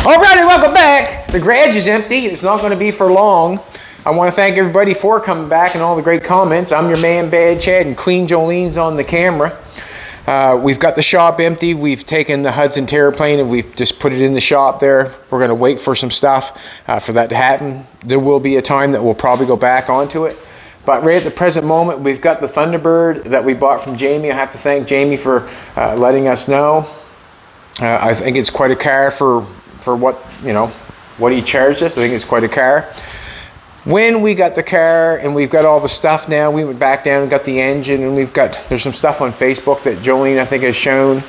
Alrighty, welcome back. The garage is empty. It's not going to be for long. I want to thank everybody for coming back and all the great comments. I'm your man, Bad Chad, and Queen Jolene's on the camera. We've got the shop empty. We've taken the Hudson Terraplane and we've just put it in the shop there. We're going to wait for some stuff for that to happen. There will be a time that we'll probably go back onto it. But right at the present moment, we've got the Thunderbird that we bought from Jamie. I have to thank Jamie for letting us know. I think it's quite a car for what, you know, what he charged us. I think it's quite a car. When we got the car and we've got all the stuff now, we went back down and got the engine, and there's some stuff on Facebook that Jolene I think has shown.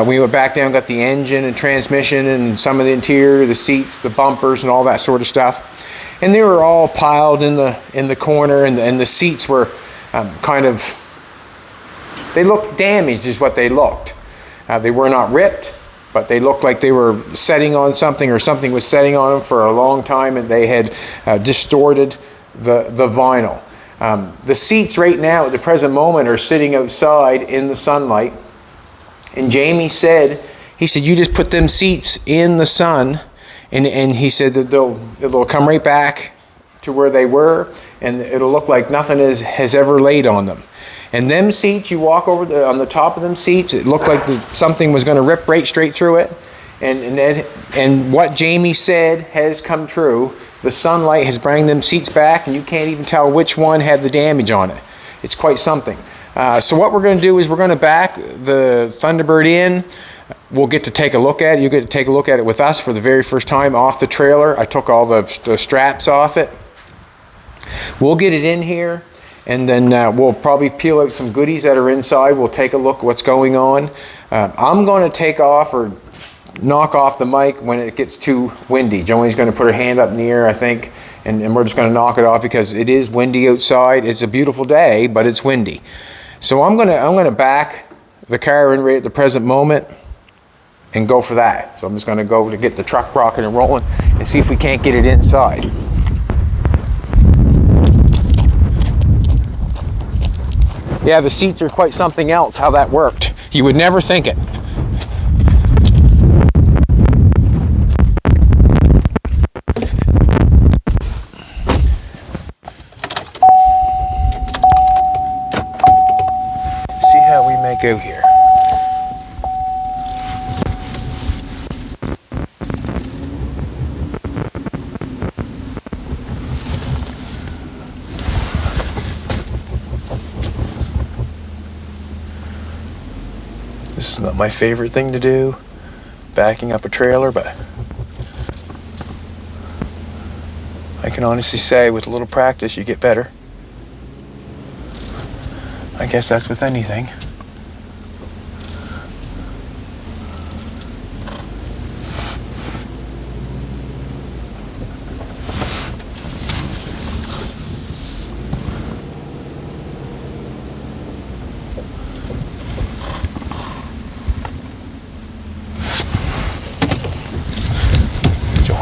We went back down, got the engine and transmission and some of the interior, the seats, the bumpers and all that sort of stuff. And they were all piled in the corner, and the seats were they looked damaged is what they looked. They were not ripped, but they looked like they were setting on something, or something was setting on them for a long time, and they had distorted the vinyl. The seats right now at the present moment are sitting outside in the sunlight, and Jamie said, you just put them seats in the sun, and he said that it'll come right back to where they were, and it'll look like nothing has ever laid on them. And them seats, you walk over on the top of them seats, it looked like something was going to rip right straight through it. And what Jamie said has come true. The sunlight has brought them seats back, and you can't even tell which one had the damage on it. It's quite something. So what we're going to do is we're going to back the Thunderbird in. We'll get to take a look at it. You get to take a look at it with us for the very first time off the trailer. I took all the straps off it. We'll get it in here. And then we'll probably peel out some goodies that are inside. We'll take a look at what's going on. I'm going to take off or knock off the mic when it gets too windy. Jolene's going to put her hand up in the air, I think, and we're just going to knock it off because it is windy outside. It's a beautiful day, but it's windy. So I'm going to back the car in right at the present moment and go for that. So I'm just going to go to get the truck rocking and rolling and see if we can't get it inside. Yeah, the seats are quite something else, how that worked. You would never think it. See how we make out here. This is not my favorite thing to do, backing up a trailer, but I can honestly say with a little practice you get better. I guess that's with anything.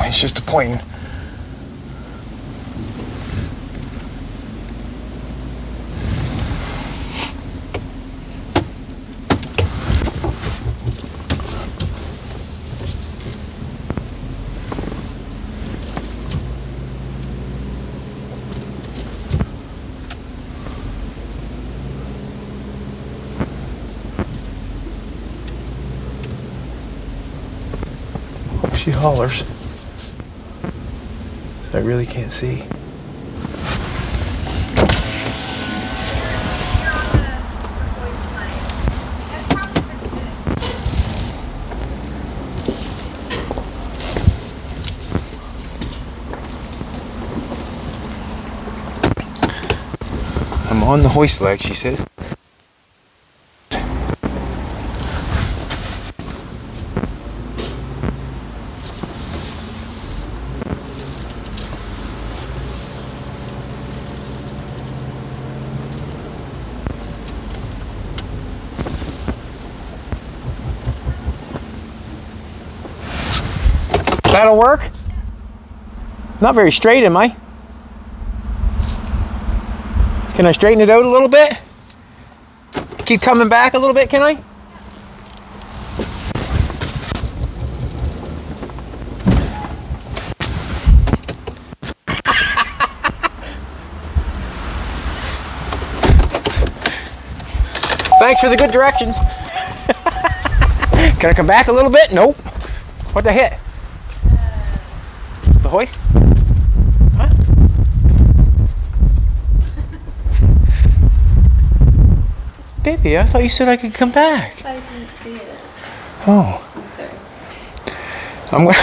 It's just a point. Hope she hollers. I really can't see. I'm on the hoist leg, she said. That'll work. Not very straight, am I? Can I straighten it out a little bit? Keep coming back a little bit, can I? Thanks for the good directions. Can I come back a little bit? Nope. What'd I hit? The hoist? Huh? Baby, I thought you said I could come back. I didn't see it. Oh. I'm sorry. I'm going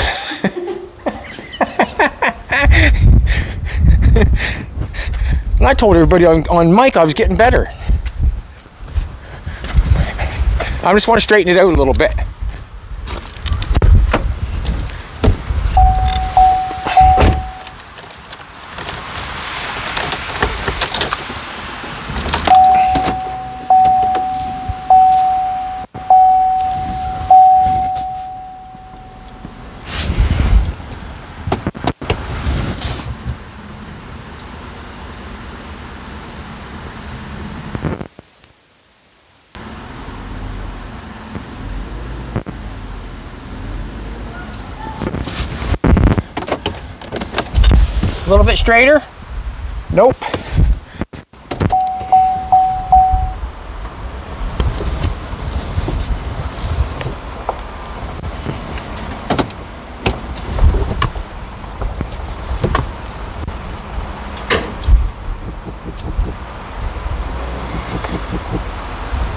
And I told everybody on mic I was getting better. I just want to straighten it out a little bit. A little bit straighter? Nope.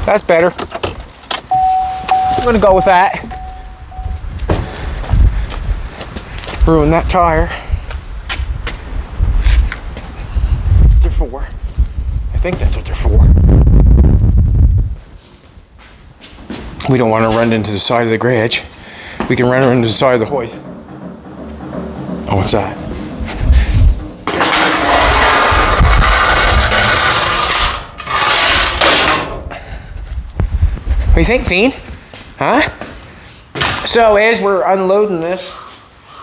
That's better. I'm gonna go with that. Ruin that tire. They're for. I think that's what they're for. We don't want to run into the side of the garage. We can run into the side of the hoist. Oh, what's that? What do you think, Fiend? Huh? So as we're unloading this,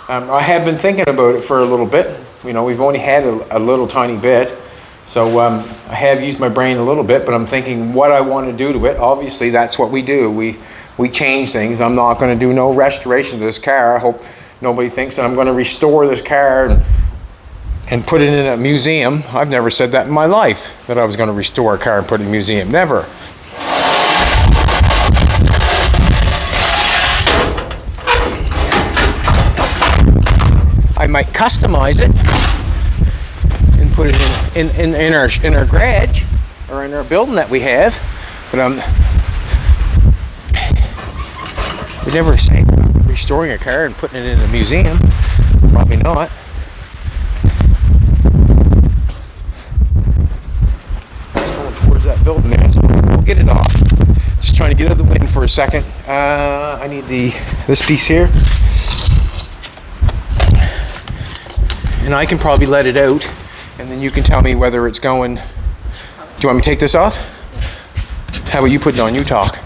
I have been thinking about it for a little bit. You know, we've only had a little tiny bit. So I have used my brain a little bit, but I'm thinking what I want to do to it. Obviously, that's what we do. We change things. I'm not going to do no restoration to this car. I hope nobody thinks that I'm going to restore this car and put it in a museum. I've never said that in my life, that I was going to restore a car and put it in a museum. Never. I might customize it and put it in our garage or in our building that we have, but we never say restoring a car and putting it in a museum. Probably not. Going towards that building there, so we'll get it off. Just trying to get out of the wind for a second. I need this piece here. And I can probably let it out, and then you can tell me whether it's going. Do you want me to take this off? How about you put it on? You talk.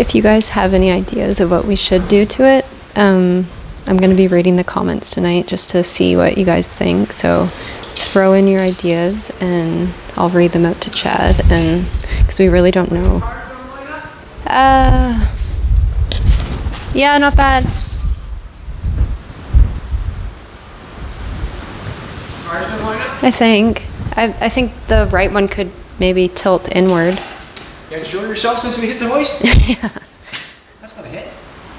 If you guys have any ideas of what we should do to it, I'm going to be reading the comments tonight just to see what you guys think. So throw in your ideas and I'll read them out to Chad, and because we really don't know. Yeah, not bad. I think. I think the right one could maybe tilt inward. Yeah, show yourself since we hit the hoist? Yeah. That's gonna hit.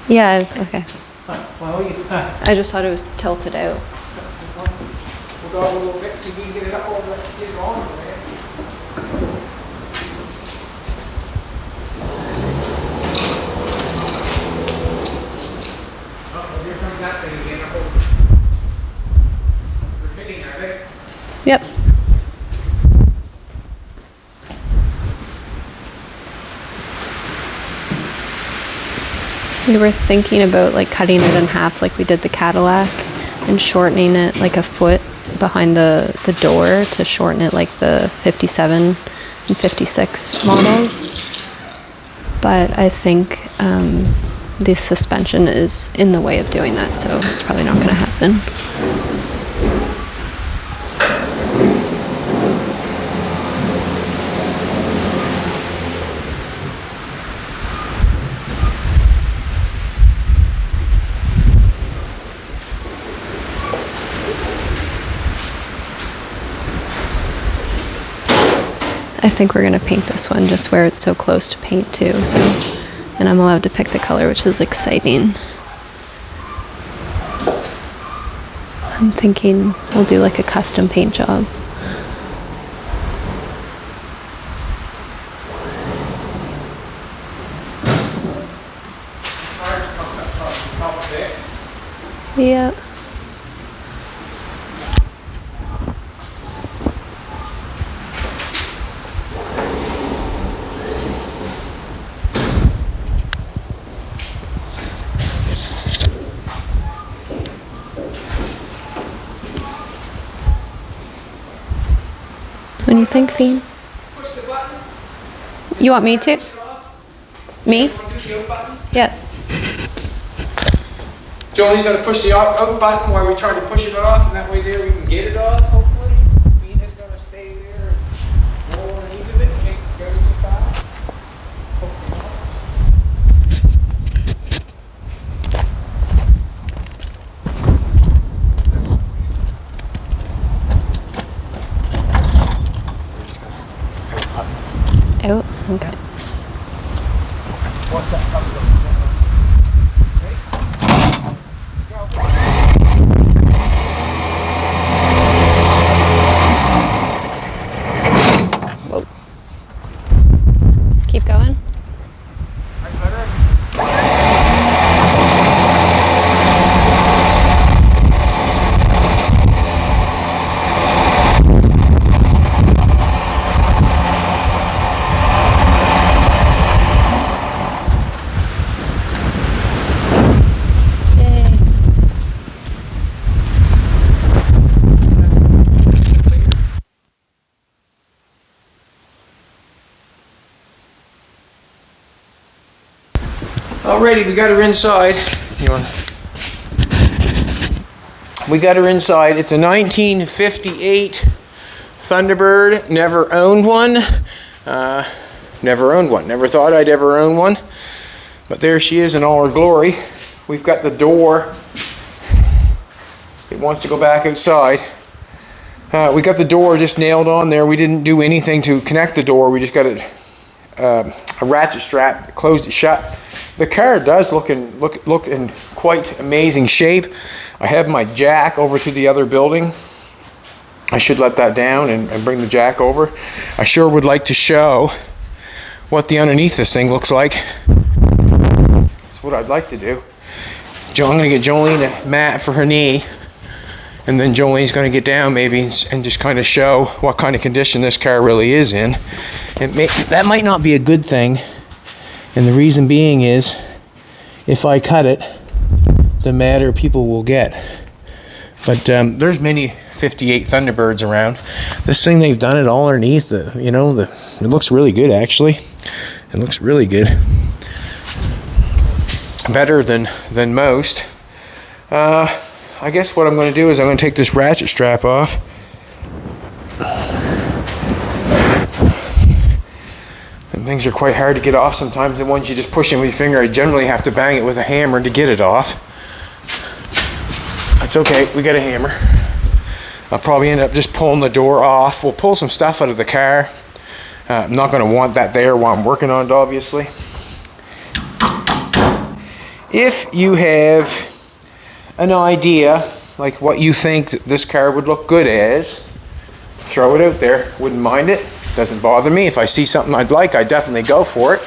Yeah, okay. Well, I just thought it was tilted out. We'll go a little bit, see if we can get it up over, get it on over there. Oh, here comes that thing again. They're hitting, are they? Yep. We were thinking about like cutting it in half like we did the Cadillac and shortening it like a foot behind the door to shorten it like the 57 and 56 models. But I think the suspension is in the way of doing that, so it's probably not going to happen. I think we're going to paint this one just where it's so close to paint too, so, and I'm allowed to pick the color, which is exciting. I'm thinking we'll do like a custom paint job. Yeah. What do you think, Fiend? Push the button. You want me to? Me? Yeah. Jolie's going to push the out button while we try to push it off, and that way there we can get it off, hopefully. Fina's going to stay there and roll underneath of it in case it goes too fast. Hopefully not. Oh, okay. Watch that cover. Whoa. Keep going. Alrighty, we got her inside. We got her inside. It's a 1958 Thunderbird. Never owned one. Never thought I'd ever own one. But there she is in all her glory. We've got the door. It wants to go back outside. We got the door just nailed on there. We didn't do anything to connect the door. We just got it a ratchet strap that closed it shut. The car does look in quite amazing shape. I have my jack over to the other building. I should let that down and bring the jack over. I sure would like to show what the underneath this thing looks like. That's what I'd like to do. I'm going to get Jolene a mat for her knee, and then Jolene's going to get down maybe and just kind of show what kind of condition this car really is in. That might not be a good thing. And the reason being is, if I cut it, the madder people will get. But there's many 58 Thunderbirds around. This thing, they've done it all underneath. It looks really good, actually. It looks really good. better than most. I guess what I'm going to do is I'm going to take this ratchet strap off. And things are quite hard to get off sometimes, and once you just push it with your finger, I generally have to bang it with a hammer to get it off. That's okay, we got a hammer. I'll probably end up just pulling the door off. We'll pull some stuff out of the car. I'm not going to want that there while I'm working on it, obviously. If you have an idea, like what you think this car would look good as, throw it out there. Wouldn't mind it. Doesn't bother me. If I see something I'd like, I definitely go for it.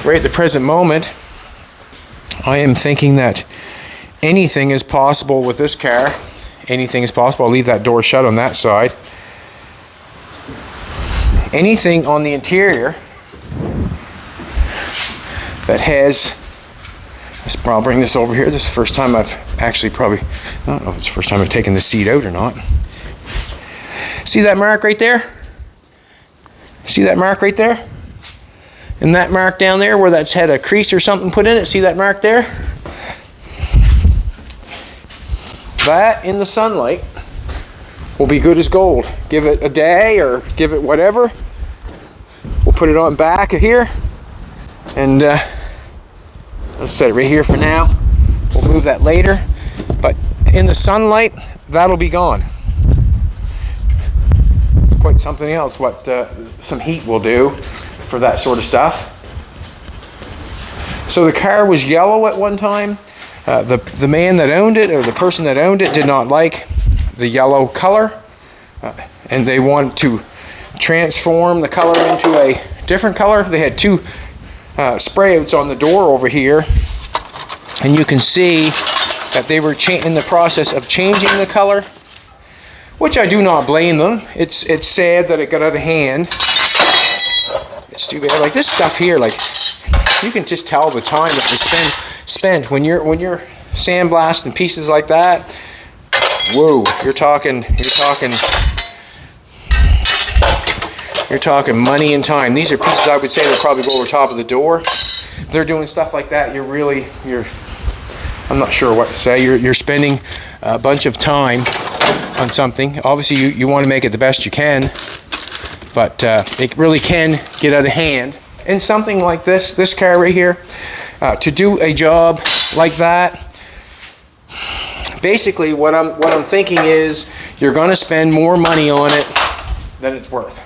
Right at the present moment, I am thinking that anything is possible with this car. Anything is possible. I'll leave that door shut on that side. Anything on the interior that has, I'll bring this over here. This is the first time I've actually I don't know if it's the first time I've taken the seat out or not. See that mark right there? See that mark right there? And that mark down there where that's had a crease or something put in it, see that mark there? That in the sunlight will be good as gold. Give it a day or give it whatever. We'll put it on back of here and let's set it right here for now. We'll move that later, but in the sunlight that'll be gone. It's quite something else what some heat will do for that sort of stuff. So the car was yellow at one time. The man that owned it, or the person that owned it, did not like the yellow color, and they wanted to transform the color into a different color. They had two spray outs on the door over here, and you can see that they were in the process of changing the color, which I do not blame them. It's sad that it got out of hand. It's too bad. Like this stuff here, like you can just tell the time that they spent when you're sandblasting pieces like that. Whoa, you're talking money and time. These are pieces I would say that probably go over top of the door. If they're doing stuff like that, I'm not sure what to say. You're spending a bunch of time on something. Obviously, you want to make it the best you can, but it really can get out of hand. And something like this car right here, to do a job like that, basically what I'm thinking is you're going to spend more money on it than it's worth.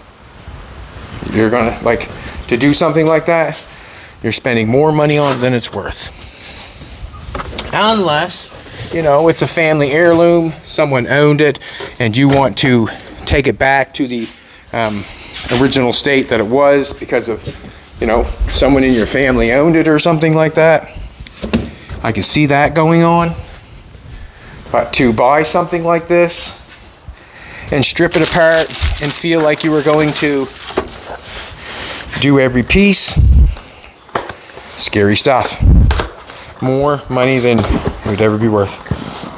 You're going to, to do something like that, you're spending more money on it than it's worth. Unless, it's a family heirloom, someone owned it, and you want to take it back to the original state that it was because of, someone in your family owned it or something like that. I can see that going on. But to buy something like this and strip it apart and feel like you were going to do every piece, scary stuff. More money than it would ever be worth.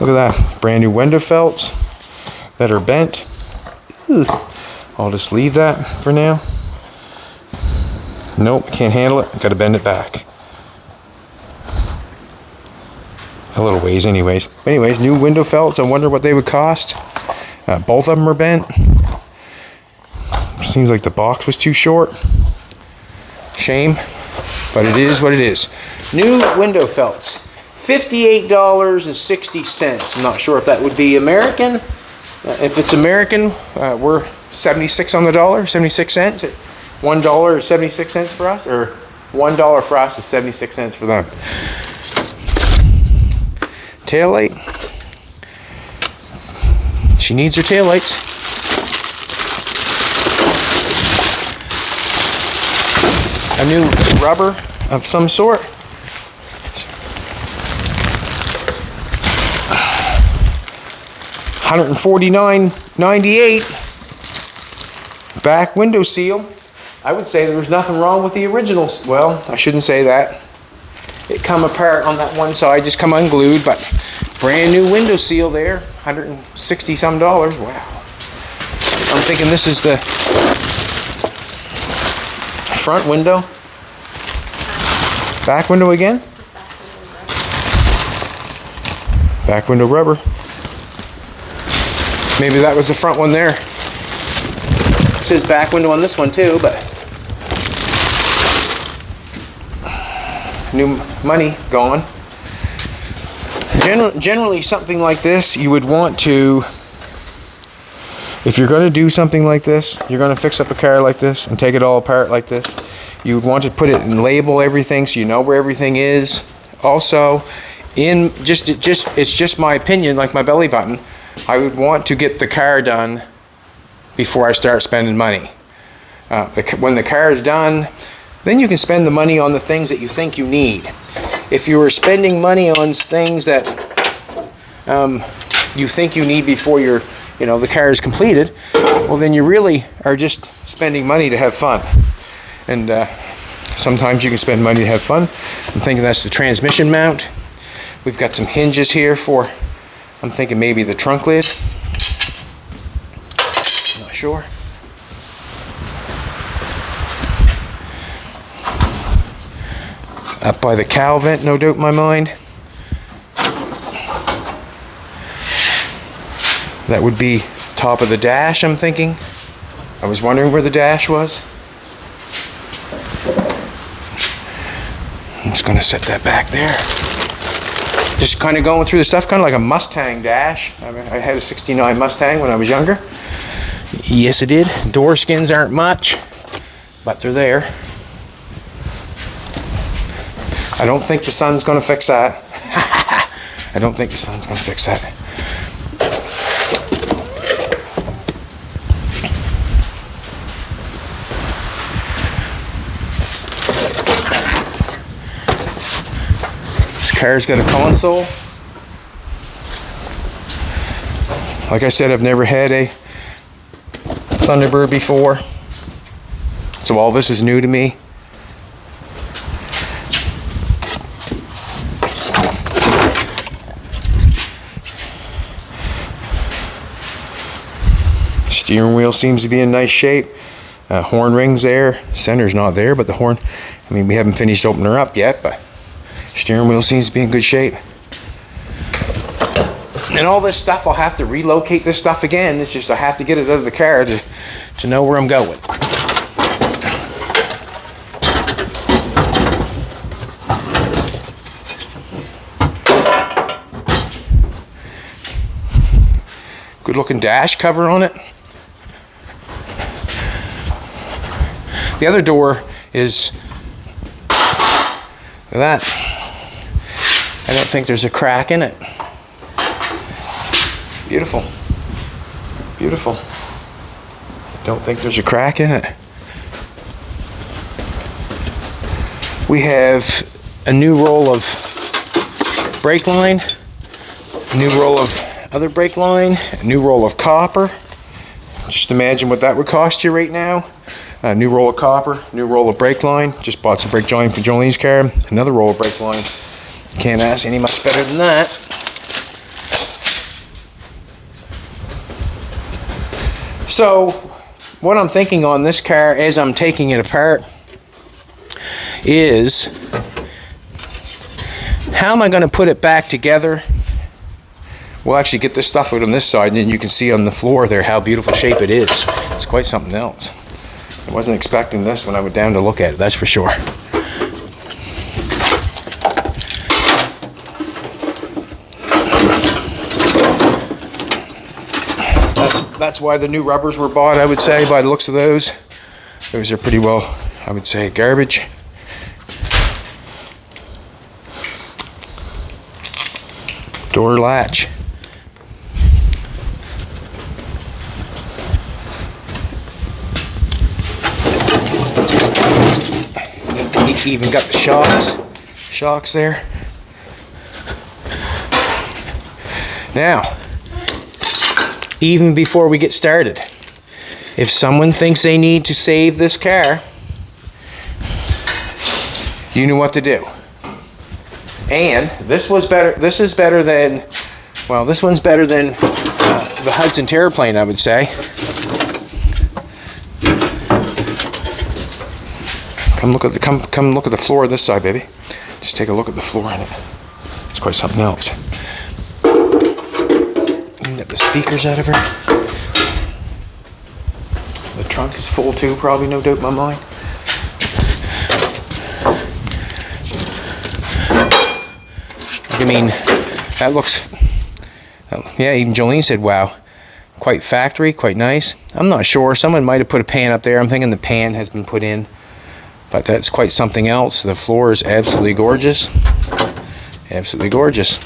Look at that. Brand new window felts that are bent. I'll just leave that for now. Nope, can't handle it. Got to bend it back. A little ways anyways. Anyways, new window felts. I wonder what they would cost. Both of them are bent. Seems like the box was too short. Shame, but it is what it is. New window felts. $58.60. I'm not sure if that would be American. If it's American, we're 76 on the dollar, 76 cents. $1 is 76 cents for us, or $1 for us is 76 cents for them. Taillight. She needs her taillights. A new rubber of some sort. $149.98. Back window seal. I would say there was nothing wrong with the original. Well, I shouldn't say that. It come apart on that one side, just come unglued, but brand new window seal there, $160 some. Wow. I'm thinking this is the front window. Back window again? Back window rubber. Maybe that was the front one there. It says back window on this one too, but new money gone. Generally, something like this, you would want to, if you're going to do something like this, you're going to fix up a car like this and take it all apart like this, you would want to put it and label everything so you know where everything is. Also, it's just my opinion, like my belly button, I would want to get the car done before I start spending money. When the car is done, then you can spend the money on the things that you think you need. If you are spending money on things that you think you need before the car is completed, well, then you really are just spending money to have fun. And sometimes you can spend money to have fun. I'm thinking that's the transmission mount. We've got some hinges here for, I'm thinking maybe the trunk lid. Not sure. Up by the cowl vent, no doubt in my mind. That would be top of the dash, I'm thinking. I was wondering where the dash was. I'm just going to set that back there. Just kind of going through the stuff, kind of like a Mustang dash. I mean, I had a 69 Mustang when I was younger. Yes, I did. Door skins aren't much, but they're there. I don't think the sun's going to fix that. I don't think the sun's going to fix that. This car's got a console. Like I said, I've never had a Thunderbird before, so all this is new to me. Steering wheel seems to be in nice shape. Horn rings there. Center's not there, but the horn, I mean, we haven't finished opening her up yet, but steering wheel seems to be in good shape. And all this stuff, I'll have to relocate this stuff again. It's just I have to get it out of the car to know where I'm going. Good looking dash cover on it. The other door is, look at that. I don't think there's a crack in it. Beautiful. Beautiful. Don't think there's a crack in it. We have a new roll of brake line, a new roll of other brake line, a new roll of copper. Just imagine what that would cost you right now. A new roll of copper, new roll of brake line. Just bought some brake joint for Jolene's car. Another roll of brake line. Can't ask any much better than that. So, what I'm thinking on this car as I'm taking it apart is, how am I going to put it back together? We'll actually get this stuff out on this side, and then you can see on the floor there how beautiful shape it is. It's quite something else. I wasn't expecting this when I went down to look at it, that's for sure. That's why the new rubbers were bought, I would say, by the looks of those. Those are pretty well, I would say, garbage. Door latch. Even got the shocks there. Now, even before we get started, if someone thinks they need to save this car, you know what to do. And this was better. This is better than, well, this one's better than the Hudson Terraplane, I would say. Come look at the floor of this side, baby. Just take a look at the floor in it. It's quite something else. the speakers out of her. The trunk is full too, probably, no doubt in my mind. I mean, that looks, yeah, even Jolene said, wow, quite factory, quite nice. I'm not sure, someone might have put a pan up there. I'm thinking the pan has been put in, but that's quite something else. The floor is absolutely gorgeous. Absolutely gorgeous.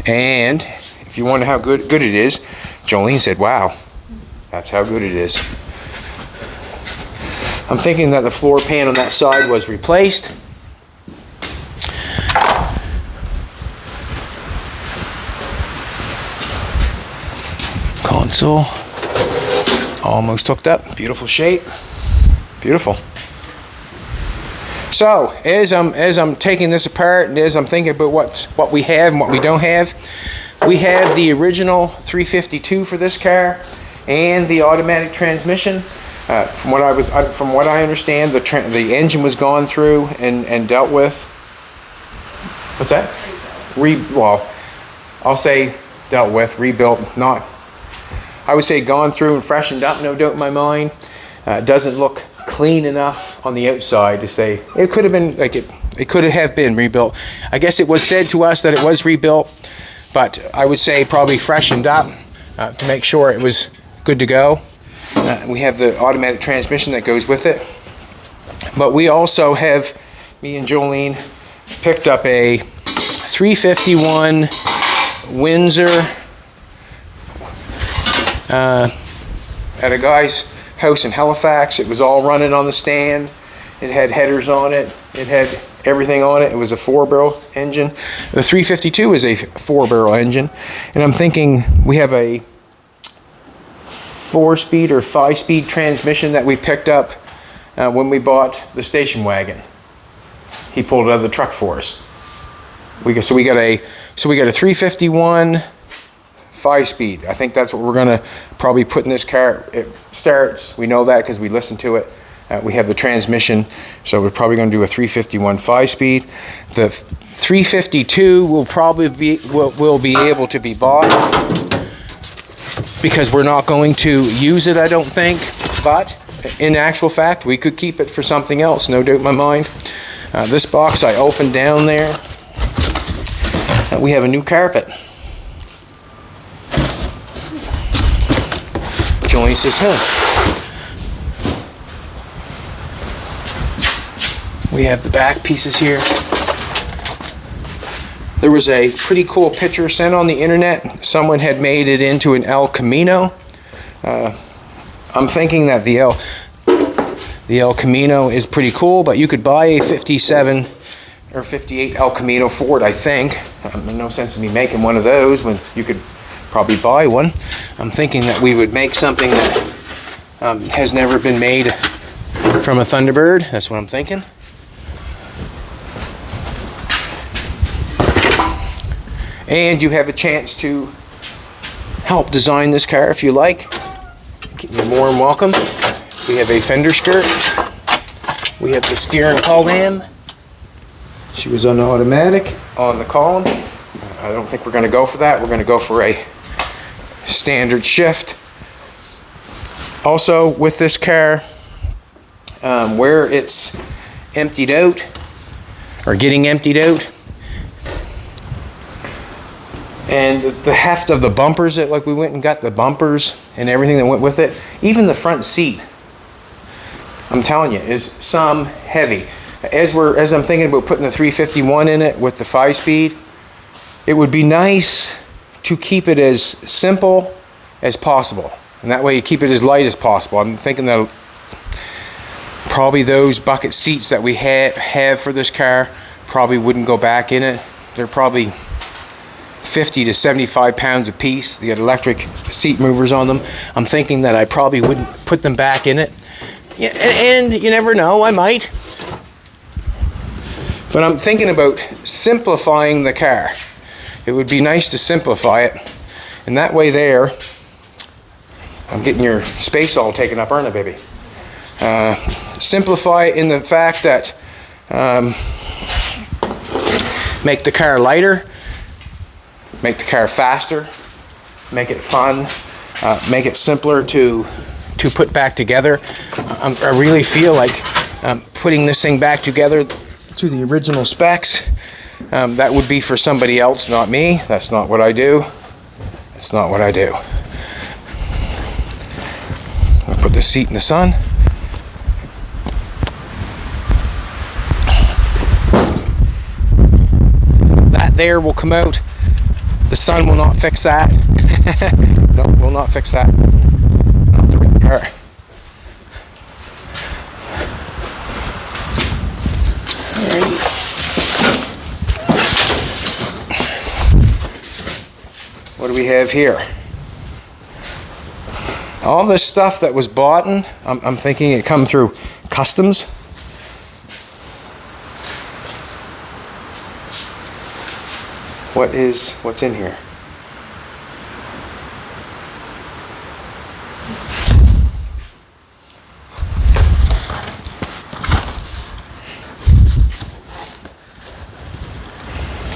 And if you wonder how good it is, Jolene said, wow, that's how good it is. I'm thinking that the floor pan on that side was replaced. Console, almost hooked up, beautiful shape, beautiful. So as I'm taking this apart and as I'm thinking about what we have and what we don't have, we have the original 352 for this car and the automatic transmission. From what I understand, the engine was gone through and dealt with. What's that? Well, I'll say dealt with, rebuilt, not. I would say gone through and freshened up, no doubt in my mind. Doesn't look clean enough on the outside to say it could have been like it could have been rebuilt. I guess it was said to us that it was rebuilt, but I would say probably freshened up to make sure it was good to go. We have the automatic transmission that goes with it, but we also have, me and Jolene picked up a 351 Windsor at a guy's house in Halifax. It was all running on the stand. It had headers on it. It had everything on it. It was a 4-barrel engine. The 352 is a 4-barrel engine, and I'm thinking we have a 4-speed or 5-speed transmission that we picked up when we bought the station wagon. He pulled it out of the truck for us. We got a 351 5-speed. I think that's what we're gonna probably put in this car. It starts, we know that because we listened to it. We have the transmission, so we're probably going to do a 351 5-speed. The 352 will probably will be able to be bought because we're not going to use it, I don't think. But in actual fact, we could keep it for something else, no doubt in my mind. This box I opened down there. We have a new carpet. Jolene says, we have the back pieces here. There was a pretty cool picture sent on the internet. Someone had made it into an El Camino. I'm thinking that the El Camino is pretty cool, but you could buy a 57 or 58 El Camino Ford, I think. No sense in me making one of those when you could probably buy one. I'm thinking that we would make something that has never been made from a Thunderbird. That's what I'm thinking. And you have a chance to help design this car if you like. You're more than welcome. We have a fender skirt. We have the steering column. She was on automatic on the column. I don't think we're going to go for that. We're going to go for a standard shift. Also with this car, where it's emptied out or getting emptied out, and the heft of the bumpers, that like we went and got the bumpers and everything that went with it, even the front seat, I'm telling you, is some heavy. As I'm thinking about putting the 351 in it with the 5-speed, it would be nice to keep it as simple as possible, and that way you keep it as light as possible. I'm thinking that probably those bucket seats that we have for this car probably wouldn't go back in it. They're probably 50 to 75 pounds a piece. They got electric seat movers on them. I'm thinking that I probably wouldn't put them back in it. Yeah, and you never know, I might. But I'm thinking about simplifying the car. It would be nice to simplify it. And that way there, I'm getting your space all taken up, aren't I, baby? Simplify it in the fact that make the car lighter. make the car faster, make it fun, make it simpler to put back together. I really feel like putting this thing back together to the original specs, that would be for somebody else, not me. That's not what I do. That's not what I do. I'll put the seat in the sun. That there will come out. The sun will not fix that. No, will not fix that. Not the red car. What do we have here? All this stuff that was bought in, I'm thinking it come through customs. What's in here?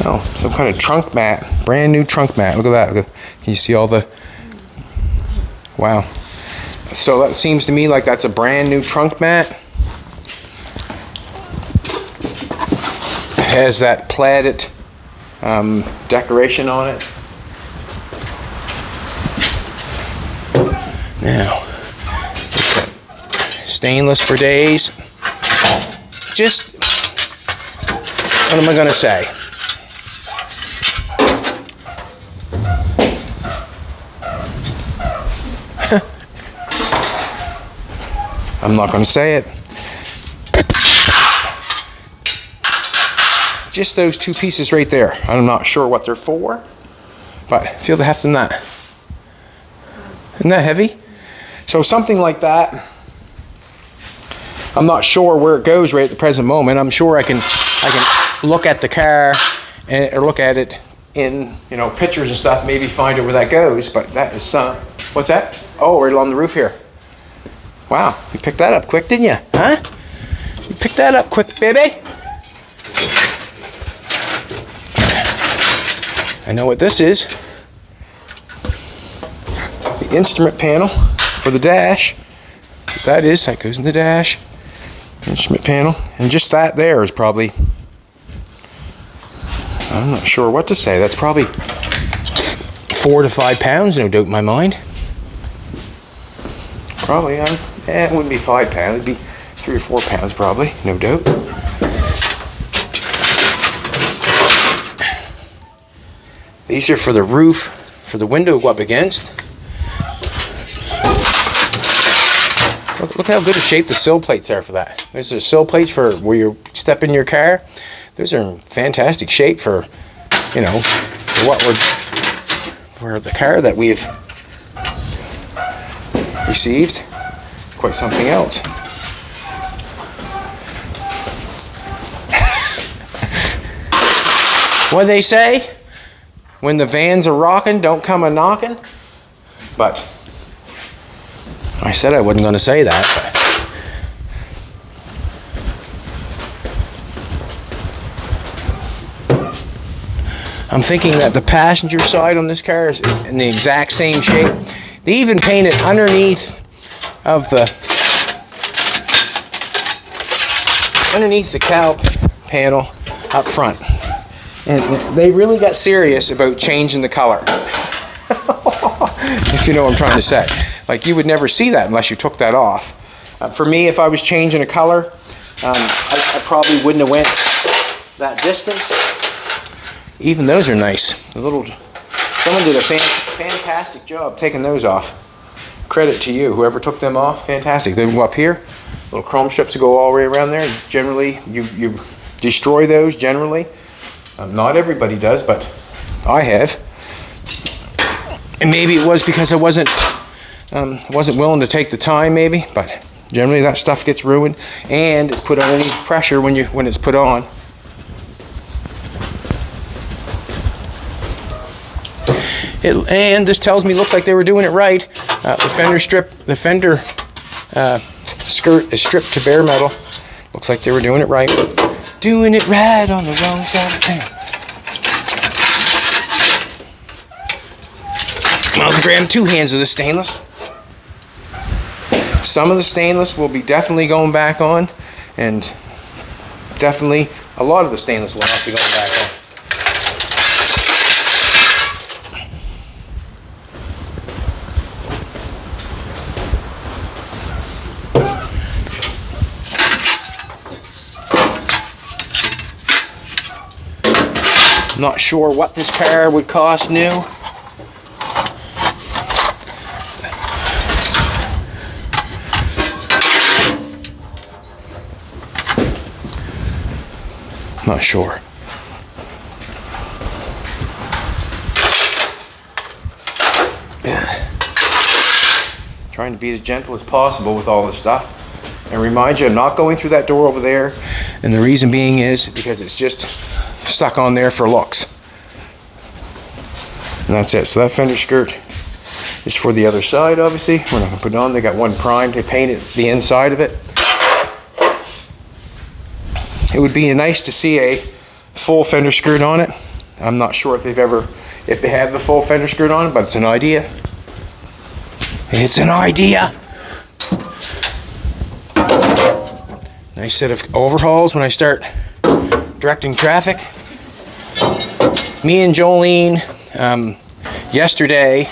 Oh, some kind of trunk mat. Brand new trunk mat. Look at that. Can you see all the... Wow. So that seems to me like that's a brand new trunk mat. It has that plaided decoration on it. Now, stainless for days. Just, what am I going to say? I'm not going to say it. Just those two pieces right there. I'm not sure what they're for, but feel the heft in that. Isn't that heavy? So something like that. I'm not sure where it goes right at the present moment. I'm sure I can look at the car or look at it in, you know, pictures and stuff. Maybe find out where that goes. But that is what's that? Oh, right on the roof here. Wow, you picked that up quick, didn't you? Huh? You picked that up quick, baby. I know what this is. The instrument panel for the dash. What that is, that goes in the dash. Instrument panel. And just that there is probably, I'm not sure what to say. That's probably 4 to 5 pounds, no doubt in my mind. Probably, it wouldn't be 5 pounds, it'd be 3 or 4 pounds probably, no doubt. These are for the roof, for the window to go up against. Look how good a shape the sill plates are for that. There's the sill plates for where you step in your car. Those are in fantastic shape for, you know, for the car that we've received. Quite something else. What they say? When the vans are rocking, don't come a knocking. But I said I wasn't going to say that. But I'm thinking that the passenger side on this car is in the exact same shape. They even painted underneath of the cowl panel up front, and they really got serious about changing the color. If you know what I'm trying to say. Like, you would never see that unless you took that off. For me, if I was changing a color, I probably wouldn't have went that distance. Even those are nice. Someone did a fantastic job taking those off. Credit to you, whoever took them off, fantastic. They go up here, little chrome strips go all the way around there. Generally, you destroy those generally. Not everybody does, but I have. And maybe it was because I wasn't willing to take the time, maybe. But generally, that stuff gets ruined, and it's put underneath pressure when it's put on. And this tells me, looks like they were doing it right. The fender skirt is stripped to bare metal. Looks like they were doing it right. Doing it right on the wrong side of town. I'll grab 2 hands of the stainless. Some of the stainless will be definitely going back on, and definitely a lot of the stainless will not be going back on. Not sure what this car would cost new. Not sure. Yeah. Trying to be as gentle as possible with all this stuff. And remind you, I'm not going through that door over there. And the reason being is because it's just stuck on there for looks. And that's it. So that fender skirt is for the other side, obviously. We're not going to put it on. They got one primed. They painted the inside of it. It would be nice to see a full fender skirt on it. I'm not sure if they have the full fender skirt on it, but it's an idea. It's an idea. Nice set of overhauls when I start directing traffic. Me and Jolene yesterday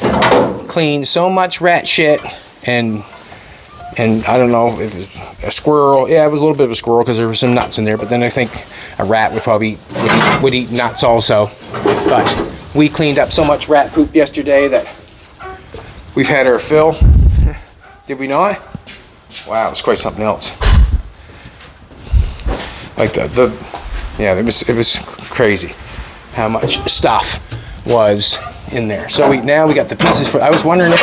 cleaned so much rat shit and I don't know if it was a squirrel. Yeah, it was a little bit of a squirrel because there were some nuts in there, but then I think a rat would eat nuts also. But we cleaned up so much rat poop yesterday that we've had our fill. Did we not? Wow, it's quite something else. Like yeah, it was crazy how much stuff was in there. So now we got the pieces for. I was wondering if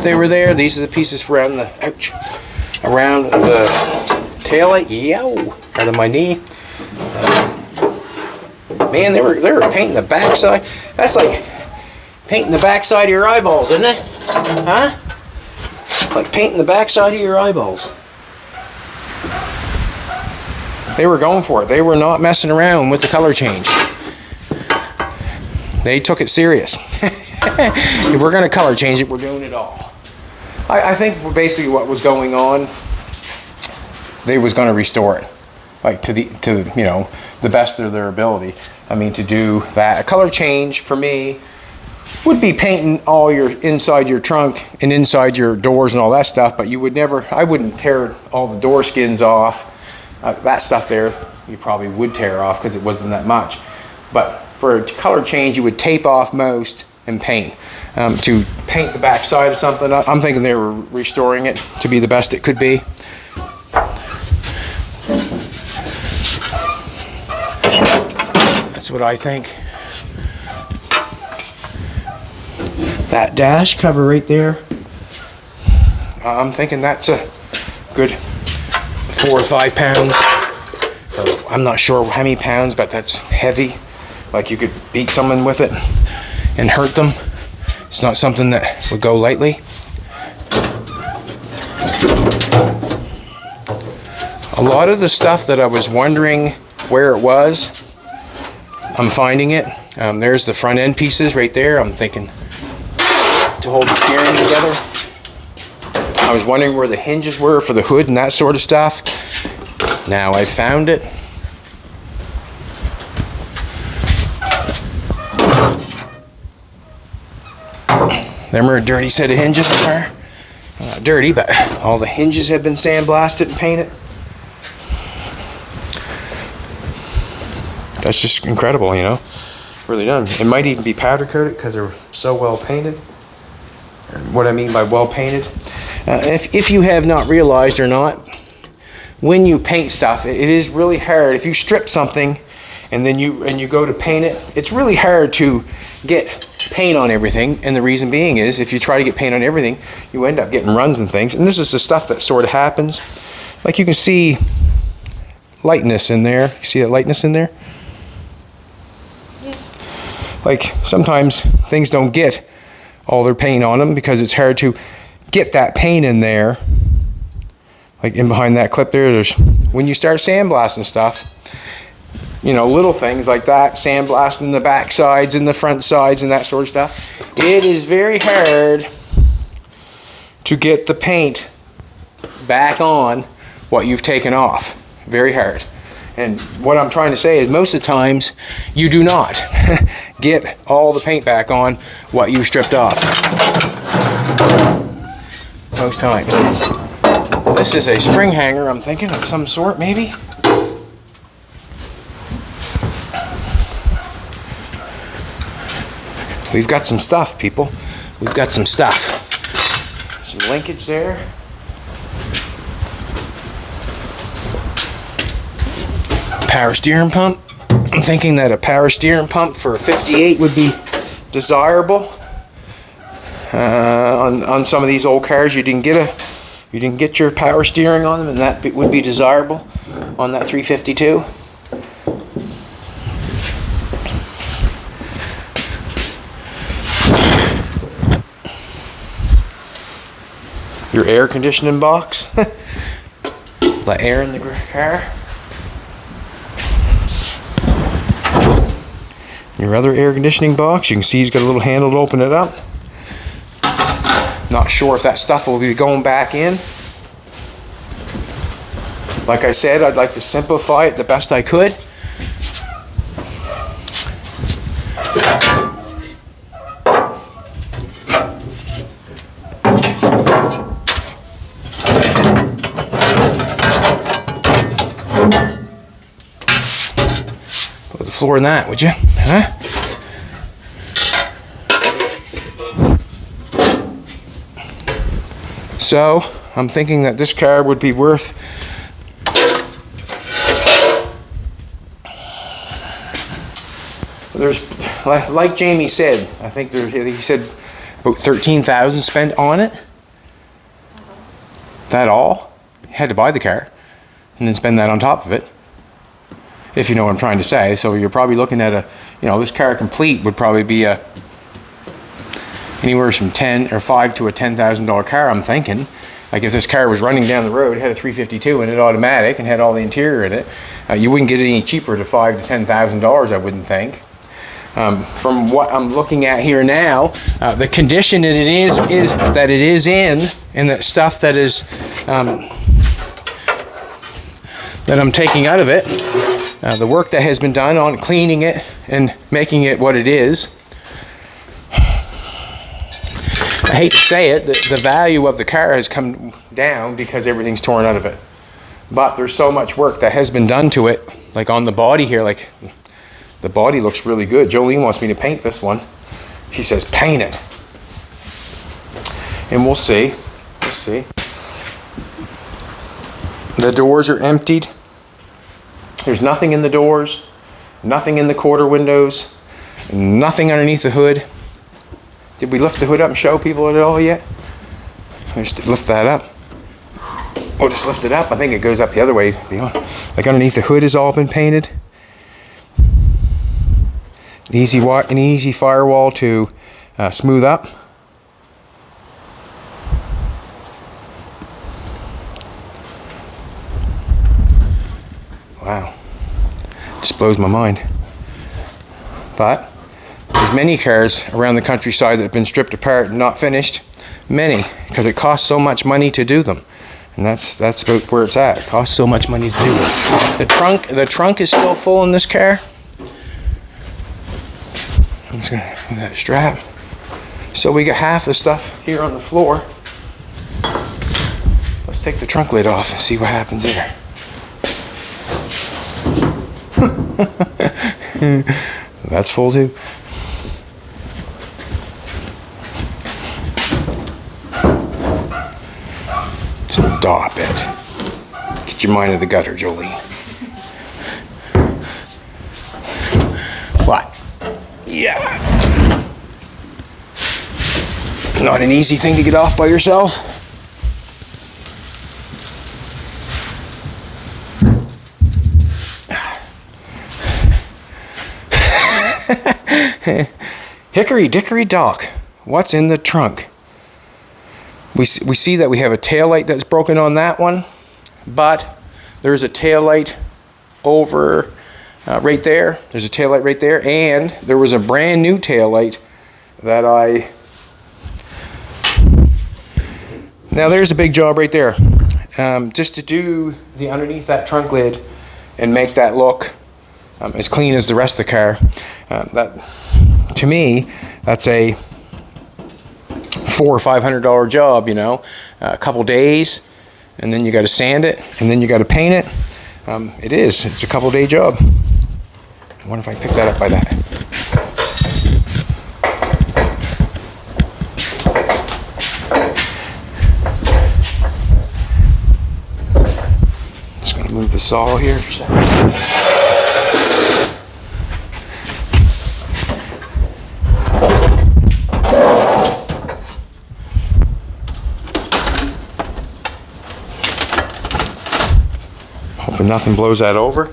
they were there. These are the pieces for around the taillight. Yow, out of my knee. Man, they were painting the backside. That's like painting the backside of your eyeballs, isn't it? Huh? Like painting the backside of your eyeballs. They were going for it. They were not messing around with the color change. They took it serious. If we're going to color change it, we're doing it all. I think basically what was going on, they was going to restore it, like to the the best of their ability. I mean, to do that, a color change for me would be painting all your inside your trunk and inside your doors and all that stuff. But you would never. I wouldn't tear all the door skins off. That stuff there, you probably would tear off because it wasn't that much. But for a color change, you would tape off most and paint. To paint the back side of something, I'm thinking they were restoring it to be the best it could be. That's what I think. That dash cover right there, I'm thinking that's a good 4 or 5 pounds. I'm not sure how many pounds, but that's heavy. Like you could beat someone with it and hurt them. It's not something that would go lightly. A lot of the stuff that I was wondering where it was, I'm finding it. There's the front end pieces right there. I'm thinking to hold the steering together. I was wondering where the hinges were for the hood and that sort of stuff. Now I found it. Them are a dirty set of hinges there. Not dirty, but all the hinges have been sandblasted and painted. That's just incredible, you know. Really done. It might even be powder coated because they're so well painted. What I mean by well painted. If you have not realized or not, when you paint stuff, it is really hard. If you strip something and then you go to paint it, it's really hard to get paint on everything. And the reason being is if you try to get paint on everything, you end up getting runs and things. And this is the stuff that sort of happens. Like you can see lightness in there. You see that lightness in there? Yeah. Like sometimes things don't get all their paint on them because it's hard to get that paint in there. Like in behind that clip there, there's when you start sandblasting stuff, you know, little things like that, sandblasting the back sides and the front sides and that sort of stuff, it is very hard to get the paint back on what you've taken off. Very hard. And what I'm trying to say is most of the times you do not get all the paint back on what you've stripped off. Most times. This is a spring hanger, I'm thinking, of some sort, maybe. We've got some stuff, people. We've got some stuff. Some linkage there. Power steering pump. I'm thinking that a power steering pump for a 58 would be desirable. On some of these old cars, you didn't get your power steering on them, and that would be desirable on that 352. Your air conditioning box. Let air in the car. Your other air conditioning box, you can see he's got a little handle to open it up. Not sure if that stuff will be going back in. Like I said, I'd like to simplify it the best I could. Put the floor in that, would you? Huh? So, I'm thinking that this car would be worth like Jamie said, I think he said about 13,000 spent on it. That all? You had to buy the car and then spend that on top of it. If you know what I'm trying to say. So you're probably looking at this car complete would probably be anywhere from $5,000 to a $10,000 car, I'm thinking. Like if this car was running down the road, had a 352 and it automatic and had all the interior in it, you wouldn't get it any cheaper to $5,000 to $10,000, I wouldn't think. From what I'm looking at here now, the condition that it is that it is in, and the stuff that is that I'm taking out of it, the work that has been done on cleaning it and making it what it is. I hate to say it, the value of the car has come down because everything's torn out of it. But there's so much work that has been done to it, like on the body here, like the body looks really good. Jolene wants me to paint this one. She says, paint it. And we'll see. We'll see. The doors are emptied. There's nothing in the doors, nothing in the quarter windows, nothing underneath the hood. Did we lift the hood up and show people it all yet? Just lift that up. Oh, just lift it up. I think it goes up the other way. Like underneath the hood has all been painted. An easy firewall to smooth up. Wow, just blows my mind. But there's many cars around the countryside that have been stripped apart and not finished. Many, because it costs so much money to do them. And that's about where it's at. It costs so much money to do this. The trunk is still full in this car. I'm just gonna move that strap. So we got half the stuff here on the floor. Let's take the trunk lid off and see what happens there. That's full too. Stop it. Get your mind in the gutter, Jolie. What? Yeah. Not an easy thing to get off by yourself. Hickory dickory dock. What's in the trunk? We see that we have a taillight that's broken on that one, but there's a taillight over right there. There's a taillight right there, and there was a brand new taillight that now there's a big job right there. Just to do the underneath that trunk lid and make that look as clean as the rest of the car. That, to me, that's a $400 or $500 job, you know. A couple days, and then you got to sand it, and then you got to paint it. It's a couple day job. I wonder if I can pick that up by that. Just gonna move the saw here for a second. Hoping nothing blows that over.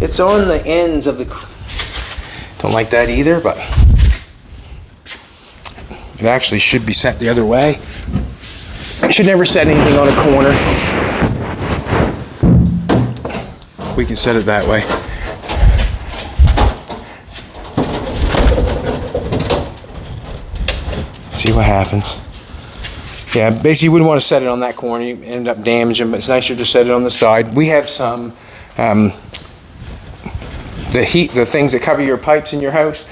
It's on the ends of the... Don't like that either, but it actually should be set the other way. You should never set anything on a corner. We can set it that way. See what happens. Yeah, basically you wouldn't want to set it on that corner. You end up damaging, but it's nicer to set it on the side. We have some the things that cover your pipes in your house.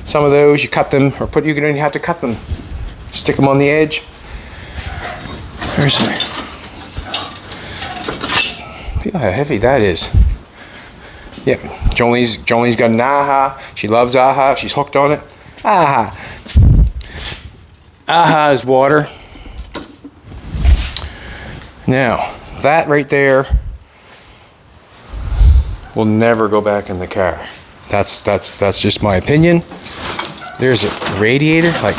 Some of those you cut them, or you don't even have to cut them. Stick them on the edge. Feel how heavy that is. Yeah, Jolene's got an AHA. She loves AHA. She's hooked on it. AHA. AHA is water. Now, that right there will never go back in the car. That's just my opinion. There's a radiator, like,